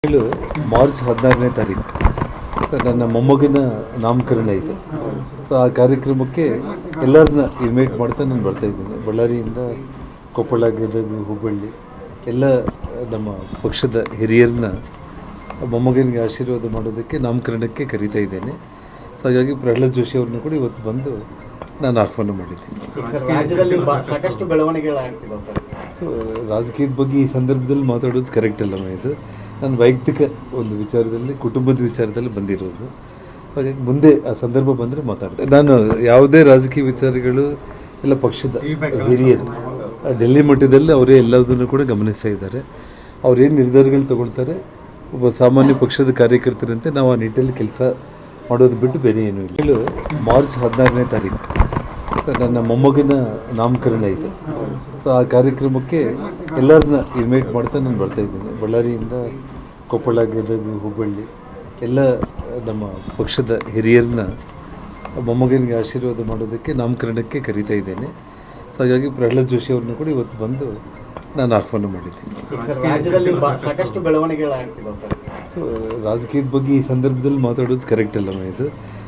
ಹೇಳು ಮಾರ್ಚ್ 16ನೇ ತಾರೀಕು ನನ್ನ ಮೊಮ್ಮಗನ ನಾಮಕರಣ ಇದೆ. ಸೊ ಆ ಕಾರ್ಯಕ್ರಮಕ್ಕೆ ಎಲ್ಲರನ್ನ ಇನ್ವೈಟ್ ಮಾಡ್ತಾ ನಾನು ಬರ್ತಾಯಿದ್ದೀನಿ. ಬಳ್ಳಾರಿಯಿಂದ ಕೊಪ್ಪಳ, ಗದಗ, ಹುಬ್ಬಳ್ಳಿ ಎಲ್ಲ ನಮ್ಮ ಪಕ್ಷದ ಹಿರಿಯರನ್ನ ಮೊಮ್ಮಗನಿಗೆ ಆಶೀರ್ವಾದ ಮಾಡೋದಕ್ಕೆ ನಾಮಕರಣಕ್ಕೆ ಕರೀತಾ ಇದ್ದೇನೆ. ಸೊ ಹಾಗಾಗಿ ಪ್ರಹ್ಲಾದ್ ಜೋಶಿ ಅವ್ರನ್ನ ಕೂಡ ಇವತ್ತು ಬಂದು ನಾನು ಆಹ್ವಾನ ಮಾಡಿದ್ದೀನಿ. ಸಾಕಷ್ಟು ಬೆಳವಣಿಗೆಗಳಾಗ್ತಿದ್ದಾವೆ ಸರ್. ರಾಜಕೀಯದ ಬಗ್ಗೆ ಈ ಸಂದರ್ಭದಲ್ಲಿ ಮಾತಾಡೋದು ಕರೆಕ್ಟ್ ಅಲ್ಲಮ್ಮ. ಇದು ನನ್ನ ವೈಯಕ್ತಿಕ ಒಂದು ವಿಚಾರದಲ್ಲಿ, ಕುಟುಂಬದ ವಿಚಾರದಲ್ಲಿ ಬಂದಿರೋದು. ಹಾಗಾಗಿ ಮುಂದೆ ಆ ಸಂದರ್ಭ ಬಂದರೆ ಮಾತಾಡ್ತೀನಿ. ನಾನು ಯಾವುದೇ ರಾಜಕೀಯ ವಿಚಾರಗಳು ಎಲ್ಲ ಪಕ್ಷದ ಹಿರಿಯರು ಡೆಲ್ಲಿ ಮಟ್ಟದಲ್ಲಿ ಅವರೇ ಎಲ್ಲದನ್ನು ಕೂಡ ಗಮನಿಸ್ತಾ ಇದ್ದಾರೆ. ಅವ್ರೇನು ನಿರ್ಧಾರಗಳು ತಗೊಳ್ತಾರೆ, ಒಬ್ಬ ಸಾಮಾನ್ಯ ಪಕ್ಷದ ಕಾರ್ಯಕರ್ತರಂತೆ ನಾವು ಆ ನಿಟ್ಟಲ್ಲಿ ಕೆಲಸ ಮಾಡೋದು ಬಿಟ್ಟು ಬೇರೆ ಏನೂ ಇಲ್ಲ. ಹೇಳು ಮಾರ್ಚ್ 16ನೇ ತಾರೀಕು ನನ್ನ ಮೊಮ್ಮಗನ ನಾಮಕರಣ ಇದೆ. ಸೊ ಆ ಕಾರ್ಯಕ್ರಮಕ್ಕೆ ಎಲ್ಲರನ್ನ ಇನ್ವೈಟ್ ಮಾಡ್ತಾ ನಾನು ಬರ್ತಾಯಿದ್ದೀನಿ. ಬಳ್ಳಾರಿಯಿಂದ ಕೊಪ್ಪಳ, ಗದಗ, ಹುಬ್ಬಳ್ಳಿ ಎಲ್ಲ ನಮ್ಮ ಪಕ್ಷದ ಹಿರಿಯರನ್ನ ಮೊಮ್ಮಗನಿಗೆ ಆಶೀರ್ವಾದ ಮಾಡೋದಕ್ಕೆ ನಾಮಕರಣಕ್ಕೆ ಕರೀತಾ ಇದ್ದೇನೆ. ಸೊ ಹಾಗಾಗಿ ಪ್ರಹ್ಲಾದ್ ಜೋಶಿ ಅವ್ರನ್ನ ಕೂಡ ಇವತ್ತು ಬಂದು ನಾನು ಆಹ್ವಾನ ಮಾಡಿದ್ದೀನಿ. ರಾಜ್ಯದಲ್ಲಿ ಸಾಕಷ್ಟು ಬೆಳವಣಿಗೆಗಳಾಗ್ತಿದ್ದಾವೆ ಸರ್. ರಾಜಕೀಯದ ಬಗ್ಗೆ ಈ ಸಂದರ್ಭದಲ್ಲಿ ಮಾತಾಡೋದು ಕರೆಕ್ಟ್ ಅಲ್ಲಮ್ಮ. ಇದು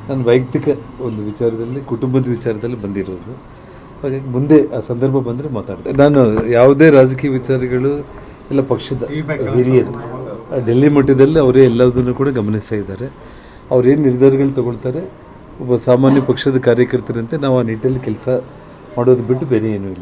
ನನ್ನ ವೈಯಕ್ತಿಕ ಒಂದು ವಿಚಾರದಲ್ಲಿ, ಕುಟುಂಬದ ವಿಚಾರದಲ್ಲಿ ಬಂದಿರೋದು. ಹಾಗಾಗಿ ಮುಂದೆ ಆ ಸಂದರ್ಭ ಬಂದರೆ ಮಾತಾಡ್ತೀನಿ. ನಾನು ಯಾವುದೇ ರಾಜಕೀಯ ವಿಚಾರಗಳು ಎಲ್ಲ ಪಕ್ಷದ ಹಿರಿಯರು ಡೆಲ್ಲಿ ಮಟ್ಟದಲ್ಲಿ ಅವರೇ ಎಲ್ಲದನ್ನು ಕೂಡ ಗಮನಿಸ್ತಾ ಇದ್ದಾರೆ. ಅವ್ರೇನು ನಿರ್ಧಾರಗಳು ತಗೊಳ್ತಾರೆ, ಒಬ್ಬ ಸಾಮಾನ್ಯ ಪಕ್ಷದ ಕಾರ್ಯಕರ್ತರಂತೆ ನಾವು ಆ ನಿಟ್ಟಲ್ಲಿ ಕೆಲಸ ಮಾಡೋದು ಬಿಟ್ಟು ಬೇರೆ ಏನೂ ಇಲ್ಲ.